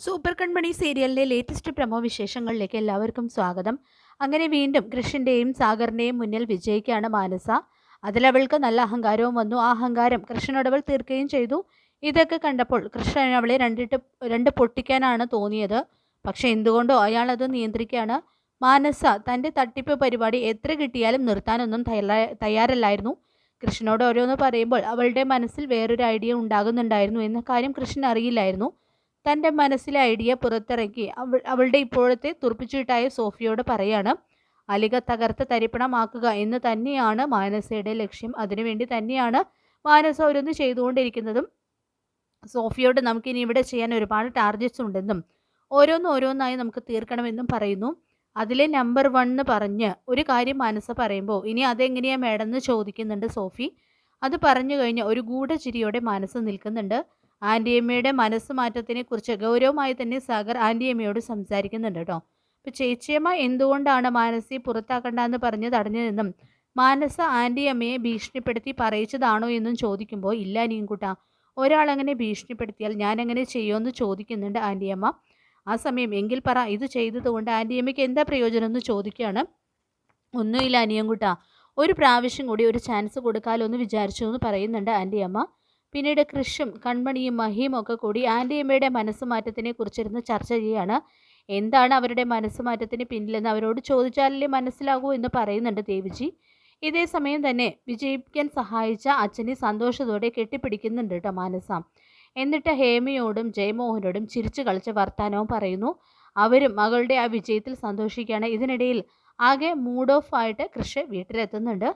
Super കൺമണി സീരിയലിലെ latest promo വിശേഷങ്ങളിലേക്ക് എല്ലാവർക്കും സ്വാഗതം. അങ്ങനെ വീണ്ടും കൃഷിൻ്റെയും സാഗറിൻ്റെയും മുന്നിൽ വിജയിക്കുകയാണ് മാനസ. അതിലവൾക്ക് നല്ല അഹങ്കാരവും വന്നു. ആ അഹങ്കാരം കൃഷ്ണനോടവൾ തീർക്കുകയും ചെയ്തു. ഇതൊക്കെ കണ്ടപ്പോൾ കൃഷ്ണൻ അവളെ രണ്ട് പൊട്ടിക്കാനാണ് തോന്നിയത്. പക്ഷെ എന്തുകൊണ്ടോ അയാൾ അത് നിയന്ത്രിക്കുകയാണ്. മാനസ തൻ്റെ തട്ടിപ്പ് പരിപാടി എത്ര കിട്ടിയാലും നിർത്താനൊന്നും തയ്യാറല്ലായിരുന്നു. കൃഷ്ണനോട് ഓരോന്ന് പറയുമ്പോൾ അവളുടെ മനസ്സിൽ വേറൊരു ഐഡിയ ഉണ്ടാകുന്നുണ്ടായിരുന്നു എന്ന കാര്യം കൃഷ്ണൻ അറിയില്ലായിരുന്നു. തൻ്റെ മനസ്സിലെ ഐഡിയ പുറത്തിറക്കി അവളുടെ ഇപ്പോഴത്തെ തുറപ്പിച്ചുവിട്ടായ സോഫിയോട് പറയാണ്, അലിക തകർത്ത് തരിപ്പണമാക്കുക എന്ന് തന്നെയാണ് മാനസയുടെ ലക്ഷ്യം. അതിനുവേണ്ടി തന്നെയാണ് മാനസ ഓരോന്ന് ചെയ്തുകൊണ്ടിരിക്കുന്നതും. സോഫിയോട് നമുക്കിനി ഇവിടെ ചെയ്യാൻ ഒരുപാട് ടാർഗറ്റ്സ് ഉണ്ടെന്നും ഓരോന്നായി നമുക്ക് തീർക്കണമെന്നും പറയുന്നു. അതിലെ നമ്പർ 1 പറഞ്ഞ് ഒരു കാര്യം മാനസ പറയുമ്പോൾ ഇനി അതെങ്ങനെയാണ് മേഡം എന്ന് ചോദിക്കുന്നുണ്ട് സോഫി. അത് പറഞ്ഞു കഴിഞ്ഞ് ഒരു ഗൂഢചിരിയോടെ മാനസ നിൽക്കുന്നുണ്ട്. ആൻറ്റിയമ്മയുടെ മനസ്സ് മാറ്റത്തിനെ കുറിച്ച് ഗൗരവമായി തന്നെ സാഗർ ആൻറ്റിയമ്മയോട് സംസാരിക്കുന്നുണ്ട് കേട്ടോ. അപ്പോൾ ചേച്ചിയമ്മ എന്തുകൊണ്ടാണ് മാനസയെ പുറത്താക്കണ്ടെന്ന് പറഞ്ഞ് തടഞ്ഞതെന്നും മാനസ ആൻറ്റിയമ്മയെ ഭീഷണിപ്പെടുത്തി പറയിച്ചതാണോ എന്നും ചോദിക്കുമ്പോൾ ഇല്ല നീങ്കുട്ടാ, ഒരാളങ്ങനെ ഭീഷണിപ്പെടുത്തിയാൽ ഞാൻ എങ്ങനെ ചെയ്യുമെന്ന് ചോദിക്കുന്നുണ്ട് ആൻറ്റിയമ്മ. ആ സമയം എങ്കിൽ പറ, ഇത് ചെയ്തതുകൊണ്ട് ആൻറ്റിയമ്മയ്ക്ക് എന്താ പ്രയോജനം എന്ന് ചോദിക്കുകയാണ്. ഒന്നുമില്ല അനിയൻകുട്ടാ, ഒരു പ്രാവശ്യം കൂടി ഒരു ചാൻസ് കൊടുക്കാമല്ലോ എന്ന് വിചാരിച്ചു എന്ന് പറയുന്നുണ്ട് ആൻറ്റിയമ്മ. പിന്നീട് കൃഷും കൺമണിയും മഹിയും ഒക്കെ കൂടി ആൻറ്റിയമ്മയുടെ മനസ്സുമാറ്റത്തിനെ കുറിച്ചിരുന്ന് ചർച്ച ചെയ്യുകയാണ്. എന്താണ് അവരുടെ മനസ്സുമാറ്റത്തിന് പിന്നിലെന്ന് അവരോട് ചോദിച്ചാലല്ലേ മനസ്സിലാകൂ എന്ന് പറയുന്നുണ്ട് ദേവിജി. ഇതേ സമയം തന്നെ വിജയിക്കാൻ സഹായിച്ച അച്ഛനെ സന്തോഷത്തോടെ കെട്ടിപ്പിടിക്കുന്നുണ്ട് കേട്ടോ മാനസ. എന്നിട്ട് ഹേമയോടും ജയമോഹനോടും ചിരിച്ചു കളിച്ച വർത്താനവും പറയുന്നു. അവരും മകളുടെ ആ വിജയത്തിൽ സന്തോഷിക്കുകയാണ്. ഇതിനിടയിൽ ആകെ മൂഡ് ഓഫ് ആയിട്ട് കൃഷ് വീട്ടിലെത്തുന്നുണ്ട്.